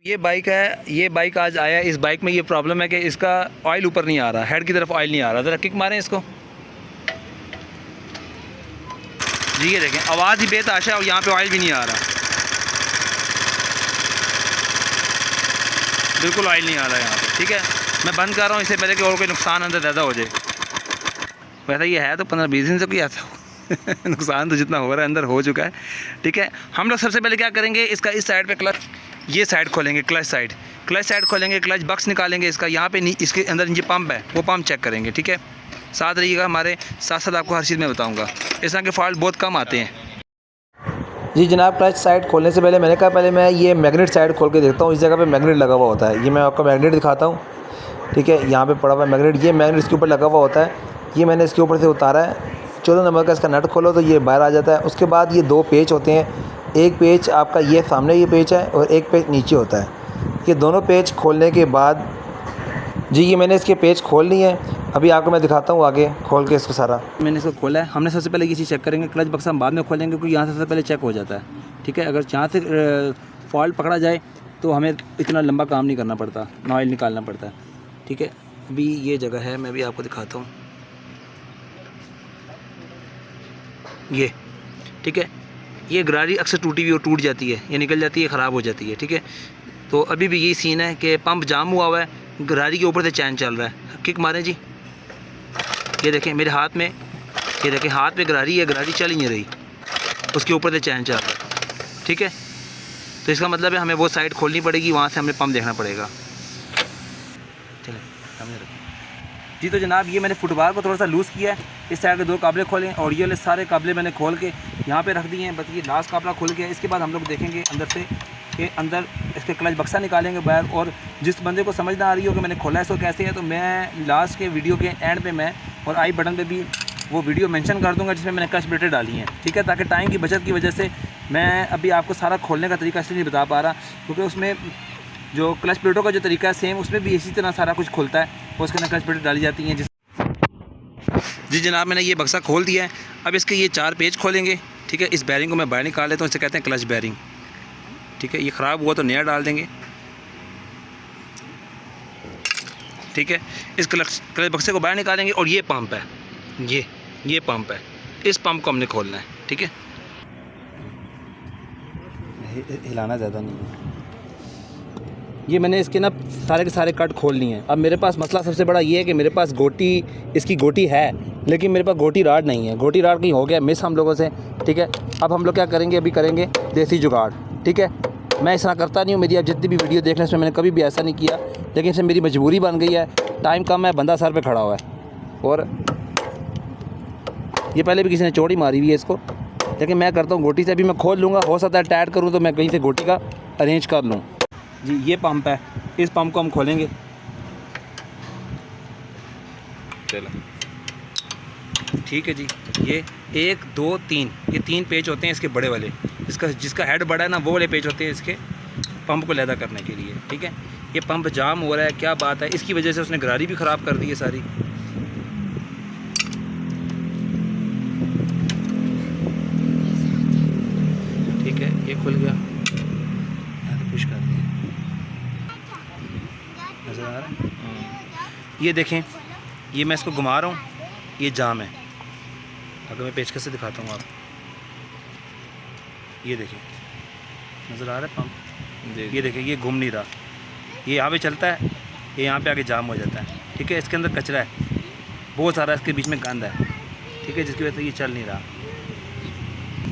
ये बाइक है, ये बाइक आज आया। इस बाइक में ये प्रॉब्लम है कि इसका ऑयल ऊपर नहीं आ रहा, हेड की तरफ ऑयल नहीं आ रहा। ज़रा किक मारें इसको जी, ये देखें आवाज़ ही बेतहाशा है और यहाँ पे ऑयल भी नहीं आ रहा, बिल्कुल ऑयल नहीं आ रहा है यहाँ पे। ठीक है, मैं बंद कर रहा हूँ इससे पहले कि और कोई नुकसान अंदर ज़्यादा हो जाए। वैसे ये है तो 15-20 दिन से कोई ऐसा नुकसान तो जितना हो रहा है अंदर हो चुका है। ठीक है, हम लोग सबसे पहले क्या करेंगे, इसका इस साइड पे क्लच, ये साइड खोलेंगे, क्लच साइड खोलेंगे, क्लच बक्स निकालेंगे इसका। यहाँ पे इसके अंदर ये पंप है, वो पंप चेक करेंगे। ठीक है, साथ रहिएगा हमारे साथ साथ, आपको हर चीज़ में बताऊँगा। इस तरह के फॉल्ट बहुत कम आते हैं। जी जनाब, क्लच साइड खोलने से पहले मैंने कहा पहले मैं ये मैग्नेट साइड खोल के देखता हूँ। इस जगह पे मैग्नेट लगा हुआ होता है, ये मैं आपको मैग्नेट दिखाता हूँ। ठीक है, यहाँ पे पड़ा हुआ है मैग्नेट, ये मैग्नेट इसके ऊपर लगा हुआ होता है। ये मैंने इसके ऊपर से उतारा है। 14 नंबर का इसका नट खोलो तो ये बाहर आ जाता है। उसके बाद ये 2 पेच होते हैं, एक पेच आपका ये सामने ये पेच है और एक पेच नीचे होता है। ये दोनों पेच खोलने के बाद जी ये मैंने इसके पेच खोल लिए हैं। अभी आपको मैं दिखाता हूँ आगे खोल के इसको सारा। मैंने इसको खोला है। हमने सबसे पहले ये चीज़ चेक करेंगे, क्लच बक्सा हम बाद में खोलेंगे क्योंकि यहाँ से सबसे पहले चेक हो जाता है। ठीक है, अगर यहाँ से फॉल्ट पकड़ा जाए तो हमें इतना लंबा काम नहीं करना पड़ता, ना ऑयल निकालना पड़ता है। ठीक है, अभी ये जगह है, मैं भी आपको दिखाता हूँ ये। ठीक है, ये गरारी अक्सर टूटी हुई और टूट जाती है, ये निकल जाती है, ख़राब हो जाती है। ठीक है, तो अभी भी यही सीन है कि पंप जाम हुआ हुआ है, गरारी के ऊपर से चैन चल रहा है। किक मारें जी, ये देखें मेरे हाथ में, ये देखें हाथ में गरारी है, गरारी चल ही नहीं रही, उसके ऊपर से चैन चल रहा है। ठीक है, तो इसका मतलब है हमें वो साइड खोलनी पड़ेगी, वहाँ से हमें पंप देखना पड़ेगा। चलें सामने रखें जी। तो जनाब ये मैंने फुटबार को थोड़ा सा लूज़ किया है, इस साइड के 2 काबले खोलें और ये सारे काबले मैंने खोल के यहाँ पे रख दिए हैं। बस ये लास्ट काबला खोल के इसके बाद हम लोग देखेंगे अंदर से कि अंदर इसके क्लच बक्सा निकालेंगे बाहर। और जिस बंदे को समझ ना आ रही हो कि मैंने खोला है इसको कैसे है, तो मैं लास्ट के वीडियो के एंड पे मैं और आई बटन पे भी वो वीडियो मेंशन कर दूंगा जिसमें मैंने क्लच प्लेटें डाली हैं। ठीक है, ताकि टाइम की बचत की वजह से मैं अभी आपको सारा खोलने का तरीका इसलिए नहीं बता पा रहा, क्योंकि उसमें जो क्लच प्लेटों का जो तरीका है सेम, उसमें भी इसी तरह सारा कुछ खुलता है और उसके अंदर क्लच प्लेटें डाली जाती हैं। जी जनाब, मैंने ये बक्सा खोल दिया है। अब इसके ये 4 पेज खोलेंगे। ठीक है, इस बैरिंग को मैं बाहर निकाल लेता हूँ, इसे कहते हैं क्लच बैरिंग। ठीक है, ये ख़राब हुआ तो नया डाल देंगे। ठीक है, इस क्लच बक्से को बाहर निकालेंगे और ये पंप है, ये पंप है, इस पंप को हमने खोलना है। ठीक है, हिलाना ज़्यादा नहीं है। ये मैंने इसके ना सारे के सारे कट खोल लिए हैं। अब मेरे पास मसला सबसे बड़ा ये है कि मेरे पास गोटी, इसकी गोटी है लेकिन मेरे पास गोटी राड नहीं है। गोटी राड कहीं हो गया मिस हम लोगों से। ठीक है, अब हम लोग क्या करेंगे, अभी करेंगे देसी जुगाड़। ठीक है, मैं ऐसा करता नहीं हूँ, मेरी अब जितनी भी वीडियो देखने इसमें मैंने कभी भी ऐसा नहीं किया, लेकिन इसमें मेरी मजबूरी बन गई है, टाइम कम है, बंदा सर पर खड़ा हुआ है और ये पहले भी किसी ने चोटी मारी हुई है इसको, लेकिन मैं करता हूँ गोटी से। अभी मैं खोल लूँगा, हो सकता है टाइट करूँ तो मैं कहीं से गोटी का अरेंज कर लूँ। जी ये पंप है, इस पंप को हम खोलेंगे। चलो ठीक है जी, ये 1 2 3 ये 3 पेच होते हैं इसके बड़े वाले। जिसका हेड बड़ा है ना, वो वाले पेच होते हैं इसके पंप को लैदा करने के लिए। ठीक है, ये पंप जाम हो रहा है, क्या बात है, इसकी वजह से उसने गरारी भी ख़राब कर दी है सारी। ठीक है, ये खुल गया, पुश कर दिया, नज़र आ रहा है। ये देखें, ये मैं इसको घुमा रहा हूँ, ये जाम है। अगर मैं पेचकस से दिखाता हूँ आप, ये देखें, नज़र आ रहा है पंप, ये देखें, ये घूम नहीं रहा, ये यहाँ पे चलता है, ये यहाँ पे आके जाम हो जाता है। ठीक है, इसके अंदर कचरा है बहुत सारा, इसके बीच में गंद है। ठीक है, जिसकी वजह से ये चल नहीं रहा।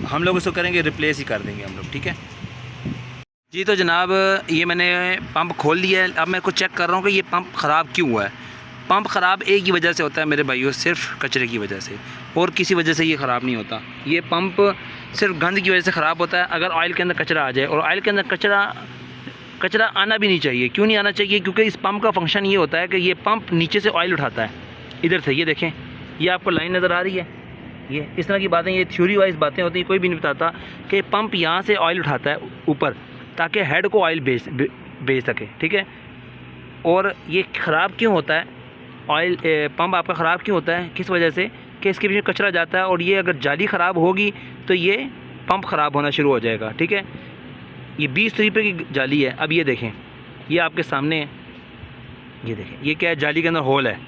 हम लोग इसको करेंगे, रिप्लेस ही कर देंगे हम लोग। ठीक है जी। तो जनाब ये मैंने पंप खोल लिया है। अब मैं कुछ चेक कर रहा हूँ कि ये पंप ख़राब क्यों हुआ है। पंप ख़राब एक ही वजह से होता है मेरे भाइयों, सिर्फ कचरे की वजह से, और किसी वजह से ये ख़राब नहीं होता। ये पंप सिर्फ गंद की वजह से ख़राब होता है। अगर ऑयल के अंदर कचरा आ जाए, और ऑयल के अंदर कचरा आना भी नहीं चाहिए। क्यों नहीं आना चाहिए? क्योंकि इस पंप का फंक्शन ये होता है कि ये पंप नीचे से ऑयल उठाता है इधर से। ये देखें, ये आपको लाइन नज़र आ रही है, ये इस तरह की बातें, ये थ्योरी वाइज बातें होती हैं, कोई भी नहीं बताता कि पंप यहाँ से ऑयल उठाता है ऊपर, ताकि हेड को ऑयल भेज सके। ठीक है, और ये ख़राब क्यों होता है ऑयल, पंप आपका ख़राब क्यों होता है, किस वजह से, कि इसके पीछे कचरा जाता है, और ये अगर जाली ख़राब होगी तो ये पंप ख़राब होना शुरू हो जाएगा। ठीक है, ये 20 रुपये की जाली है। अब ये देखें, ये आपके सामने है, ये देखें, ये क्या है, जाली के अंदर होल है।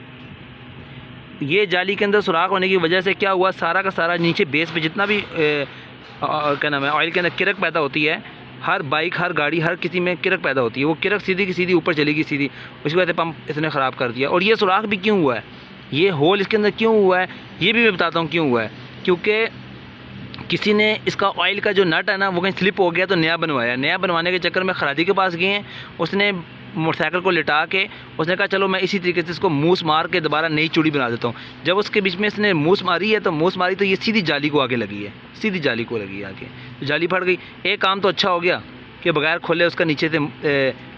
ये जाली के अंदर सुराख होने की वजह से क्या हुआ, सारा का सारा नीचे बेस पे जितना भी क्या नाम है, ऑयल के अंदर किरक पैदा होती है, हर बाइक, हर गाड़ी, हर किसी में किरक पैदा होती है, वो किरक सीधी की सीधी ऊपर चलेगी सीधी, उसकी वजह से पंप इसने ख़राब कर दिया। और ये सुराख भी क्यों हुआ है, ये होल इसके अंदर क्यों हुआ है, ये भी मैं बताता हूँ क्यों हुआ है। क्योंकि किसी ने इसका ऑयल का जो नट है ना, वो कहीं स्लिप हो गया तो नया बनवाया। नया बनवाने के चक्कर में खरादी के पास गए हैं, उसने मोटरसाइकिल को लिटा के उसने कहा चलो मैं इसी तरीके से इसको मूस मार के दोबारा नई चूड़ी बना देता हूँ। जब उसके बीच में इसने मूस मारी है, तो मूस मारी तो ये सीधी जाली को आगे लगी है, सीधी जाली को लगी है आगे, तो जाली फट गई। एक काम तो अच्छा हो गया कि बगैर खोले उसका नीचे से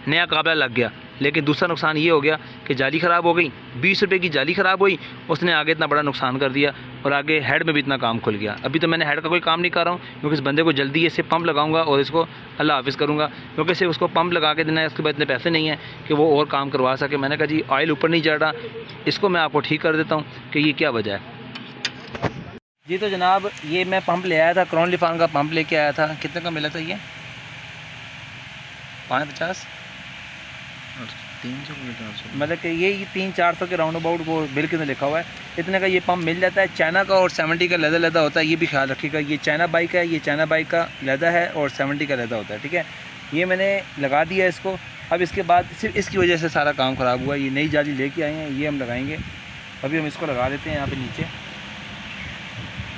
नया काबला लग गया, लेकिन दूसरा नुकसान ये हो गया कि जाली ख़राब हो गई, 20 रुपये की जाली ख़राब हुई, उसने आगे इतना बड़ा नुकसान कर दिया और आगे हेड में भी इतना काम खुल गया। अभी तो मैंने हेड का कोई काम नहीं कर रहा हूँ, क्योंकि इस बंदे को जल्दी इससे पंप लगाऊंगा और इसको अल्लाह हाफिज़ करूँगा, क्योंकि सिर्फ उसको पंप लगा के देना है, उसके बाद इतने पैसे नहीं हैं कि वो और काम करवा सके। मैंने कहा जी ऑयल ऊपर नहीं चढ़ रहा, इसको मैं आपको ठीक कर देता हूँ कि ये क्या वजह है। जी तो जनाब, ये मैं पंप ले आया था, क्रॉन लिफान का पंप लेके आया था। कितने का मिला था ये? 550, 300 मतलब कि ये 300-400 के राउंड अबाउट वो बिल के अंदर लिखा हुआ है, इतने का ये पंप मिल जाता है। चाइना का और 70 का लैदा होता है, ये भी ख्याल रखिएगा। ये चाइना बाइक है, ये चाइना बाइक का लैदा है और 70 का लैदा होता है, ठीक है। ये मैंने लगा दिया इसको। अब इसके बाद सिर्फ इसकी वजह से सारा काम ख़राब हुआ। ये नई जाली लेके आए हैं, ये हम लगाएंगे। अभी हम इसको लगा देते हैं यहाँ पर नीचे,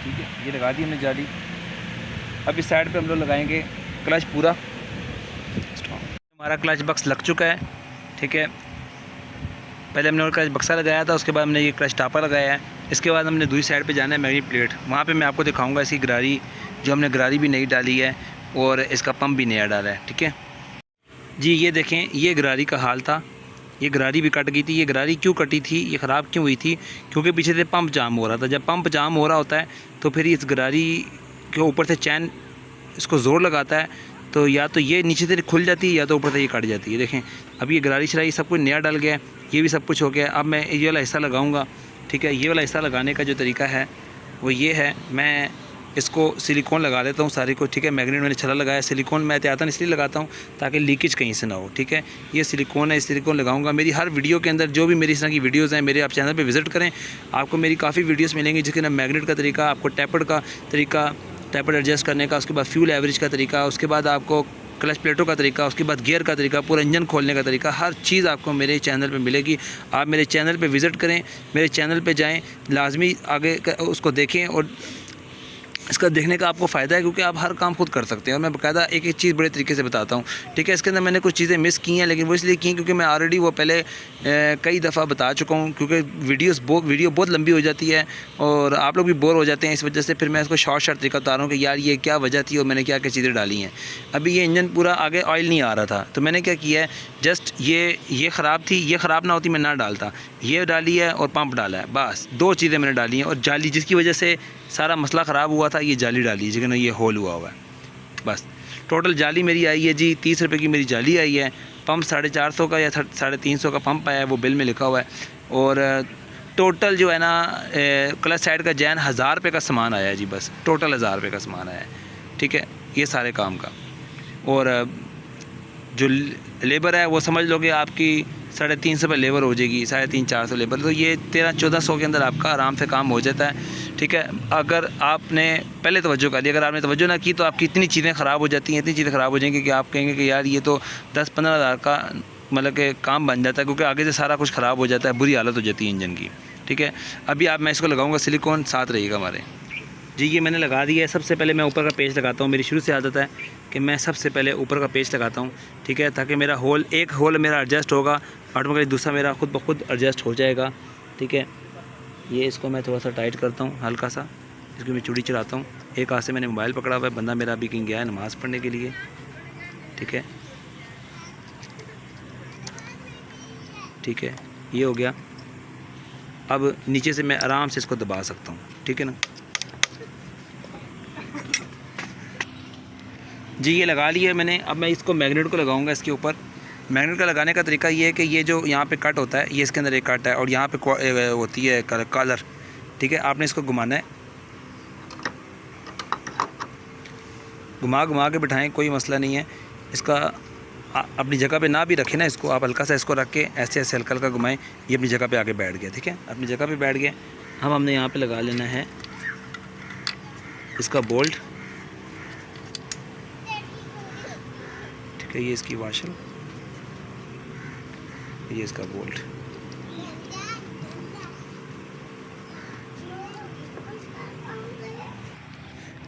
ठीक है। ये लगा दी हमने जाली। अब इस साइड पर हम लोग लगाएँगे क्लच पूरा। हमारा क्लच बक्स लग चुका है, ठीक है। पहले हमने और क्लच बक्सा लगाया था, उसके बाद हमने ये क्लच टापा लगाया है। इसके बाद हमने दूसरी साइड पे जाना है मैग्नेट प्लेट, वहाँ पे मैं आपको दिखाऊंगा इसकी गरारी, जो हमने गरारी भी नई डाली है और इसका पंप भी नया डाला है, ठीक है जी। ये देखें, ये गरारी का हाल था, ये गरारी भी कट गई थी। ये गरारी क्यों कटी थी, ये ख़राब क्यों हुई थी? क्योंकि पीछे से पंप जाम हो रहा था। जब पंप जाम हो रहा होता है तो फिर इस गरारी के ऊपर से चैन इसको ज़ोर लगाता है, तो या तो ये नीचे से खुल जाती है या तो ऊपर से ये कट जाती है। देखें, अब ये गरारी शरारी सब कुछ नया डल गया है, ये भी सब कुछ हो गया है। अब मैं ये वाला हिस्सा लगाऊंगा, ठीक है। ये वाला हिस्सा लगाने का जो तरीका है वो ये है, मैं इसको सिलिकॉन लगा देता हूँ सारी को, ठीक है। मैग्नेट मैंने छला लगाया, सिलिकॉन मैं एहतियातन इसलिए लगाता हूँ ताकि लीकेज कहीं से ना हो, ठीक है। ये सिलिकॉन है, इस सिलिकॉन लगाऊंगा। मेरी हर वीडियो के अंदर जो भी मेरी इस तरह की वीडियोज़ हैं, मेरे आप चैनल पर विज़िट करें, आपको मेरी काफ़ी वीडियोज़ मिलेंगी जिसके अंदर मैग्नेट का तरीका, आपको टैपर्ड का तरीका, टैपर्ड एडजस्ट करने का, उसके बाद फ्यूल एवरेज का तरीका, उसके बाद आपको क्लच प्लेटों का तरीका, उसके बाद गियर का तरीका, पूरा इंजन खोलने का तरीका, हर चीज़ आपको मेरे चैनल पे मिलेगी। आप मेरे चैनल पे विज़िट करें, मेरे चैनल पे जाएं, लाजमी आगे उसको देखें और इसका देखने का आपको फ़ायदा है, क्योंकि आप हर काम खुद कर सकते हैं और मैं बाकायदा एक एक चीज़ बड़े तरीके से बताता हूँ, ठीक है। इसके अंदर मैंने कुछ चीज़ें मिस की हैं, लेकिन वो इसलिए की क्योंकि मैं ऑलरेडी वो पहले कई दफ़ा बता चुका हूँ, क्योंकि वीडियो बहुत लंबी हो जाती है और आप लोग भी बोर हो जाते हैं। इस वजह से फिर मैं इसको शॉर्ट तरीका बता रहा हूँ कि यार ये क्या वजह थी और मैंने क्या क्या चीज़ें डाली हैं। अभी ये इंजन पूरा आगे ऑयल नहीं आ रहा था, तो मैंने क्या किया है, जस्ट ये ख़राब थी, ये ख़राब ना होती मैं ना डालता, ये डाली है और पंप डाला है, बस 2 चीज़ें मैंने डाली हैं। और जाली जिसकी वजह से सारा मसला ख़राब हुआ था, ये जाली डाली है, जिसके ये होल हुआ हुआ है। बस टोटल जाली मेरी आई है जी 30 रुपये की मेरी जाली आई है। पंप 450 का या 350 का पंप आया है, वो बिल में लिखा हुआ है। और टोटल जो है ना क्लच साइड का जैन 1000 रुपये का सामान आया है जी, बस टोटल 1000 रुपये का सामान आया है, ठीक है, ये सारे काम का। और जो लेबर है वो समझ लो कि आपकी 350 रुपये लेबर हो जाएगी, 350-400 लेबर, तो ये 1300-1400 के अंदर आपका आराम से काम हो जाता है, ठीक है। अगर आपने पहले तवज्जो कर दी, अगर आपने तवज्जो ना की तो आपकी इतनी चीज़ें ख़राब हो जाती हैं, इतनी चीज़ें ख़राब हो जाएंगी कि आप कहेंगे कि यार ये तो 10-15 हज़ार का मतलब कि काम बन जाता है, क्योंकि आगे से सारा कुछ ख़राब हो जाता है, बुरी हालत हो जाती है इंजन की, ठीक है। अभी मैं इसको लगाऊँगा सिलिकॉन, साथ रहिएगा हमारे जी। ये मैंने लगा दिया है। सबसे पहले मैं ऊपर का पेच लगाता हूँ, मेरी शुरू से आदत है कि मैं सबसे पहले ऊपर का पेच लगाता हूँ, ठीक है, ताकि मेरा एक होल मेरा एडजस्ट होगा ऑटोमेटिकली, दूसरा मेरा खुद ब खुद एडजस्ट हो जाएगा, ठीक है। ये इसको मैं थोड़ा सा टाइट करता हूँ हल्का सा, इसको मैं चूड़ी चढ़ाता हूँ। एक हाथ से मैंने मोबाइल पकड़ा हुआ है, बंदा मेरा अभी कहीं गया है नमाज़ पढ़ने के लिए, ठीक है, ठीक है, ये हो गया। अब नीचे से मैं आराम से इसको दबा सकता हूँ, ठीक है ना जी। ये लगा लिया मैंने। अब मैं इसको मैग्नेट को लगाऊंगा इसके ऊपर। मैग्नेट का लगाने का तरीका ये है कि ये जो यहाँ पे कट होता है, ये इसके अंदर एक कट है और यहाँ पे होती है कॉलर, ठीक है। आपने इसको घुमाना है, घुमा के बिठाएं, कोई मसला नहीं है। इसका अपनी जगह पे ना भी रखें ना, इसको आप हल्का सा इसको रख के ऐसे ऐसे हल्का हल्का घुमाएं, ये अपनी जगह पे आके बैठ गया। ठीक है, अपनी जगह पे बैठ गया। हमने यहाँ पे लगा लेना है इसका बोल्ट। ठीक है, ये इसकी वाशर, ये इसका बोल्ट।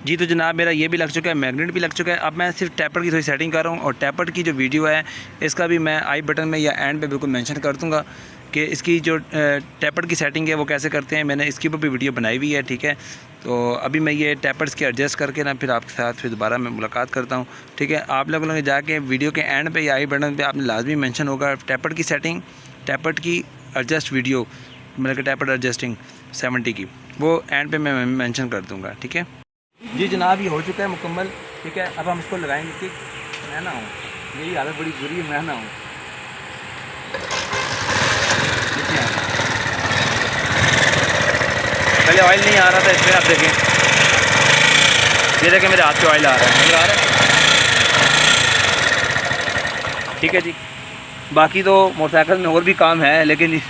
जी तो जनाब मेरा ये भी लग चुका है, मैग्नेट भी लग चुका है। अब मैं सिर्फ टैपर की थोड़ी सेटिंग कर रहा हूँ, और टैपर की जो वीडियो है इसका भी मैं आई बटन में या एंड पे बिल्कुल मेंशन कर दूँगा कि इसकी जो टैपर की सेटिंग है वो कैसे करते हैं। मैंने इसके ऊपर भी वीडियो बनाई हुई है। ठीक है, तो अभी मैं ये टैपर्स के एडजस्ट करके ना फिर आपके साथ फिर दोबारा मैं मुलाकात करता हूँ। ठीक है, आप लोगों ने जाके वीडियो के एंड पे या आई बटन पे आपने लाजमी मेंशन होगा टैपर की सेटिंग, टैपर की एडजस्ट वीडियो, मतलब कि टैपर एडजस्टिंग 70 की, वो एंड पे मैं मेंशन कर दूँगा। ठीक है जी जनाब, ये हो चुका है मुकम्मल। ठीक है, अब हम इसको लगाएंगे कि मैं ना हूँ, मेरी हालत बड़ी बुरी है, मैं ना हूँ। पहले ऑयल नहीं आ रहा था इसमें, आप देखें, ये देखें मेरे हाथ पे ऑयल आ रहा है, नजर आ रहा है। ठीक है जी, बाकी तो मोटरसाइकिल में और भी काम है, लेकिन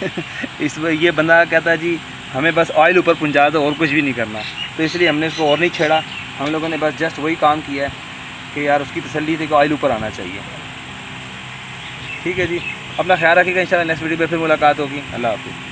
इस ये बंदा कहता है जी हमें बस ऑयल ऊपर पहुंचा दो और कुछ भी नहीं करना, तो इसलिए हमने इसको और नहीं छेड़ा। हम लोगों ने बस जस्ट वही काम किया है कि यार उसकी तसल्ली थी कि ऑयल ऊपर आना चाहिए। ठीक है जी, अपना ख्याल रखिएगा, इंशाल्लाह नेक्स्ट वीडियो पे फिर मुलाकात होगी। अल्लाह हाफ़िज़।